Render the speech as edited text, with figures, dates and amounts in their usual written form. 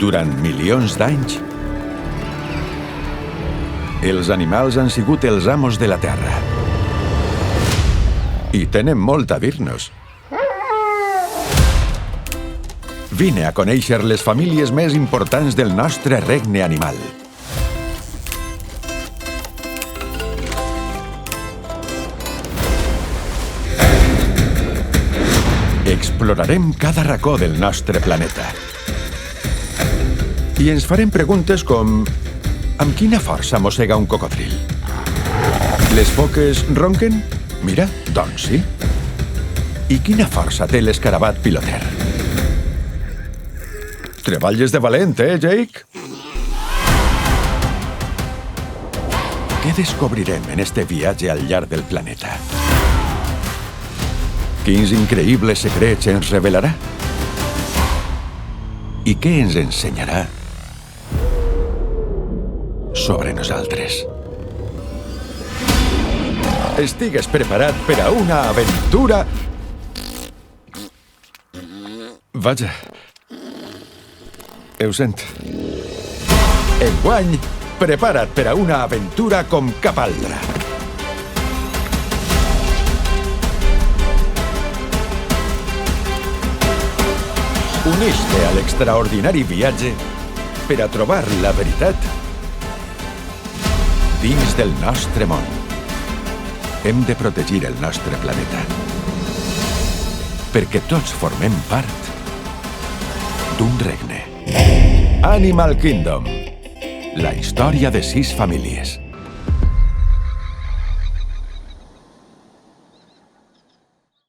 Durant milions d'anys, els animals han sigut els amos de la Terra. I tenen molt a dir-nos. Vine a conèixer les famílies més importants del nostre regne animal. Explorarem cada racó del nostre planeta. I ens farem preguntes com: amb quina força mossega un cocodril? Les foques ronquen? Mira, doncs sí. I quina força té l'escarabat piloter? Treballes de valent, Jake? Què descobrirem en este viatge al llarg del planeta? Quins increïbles secrets ens revelarà? I què ens ensenyarà sobre nosaltres? Estigues preparat per a una aventura... Vaja... Ho sent. Enguany, prepara't per a una aventura com cap altra. Uneix-te a l'extraordinari viatge per a trobar la veritat dins del nostre món. Hem de protegir el nostre planeta, perquè tots formem part d'un regne. Animal Kingdom, la història de 6 famílies.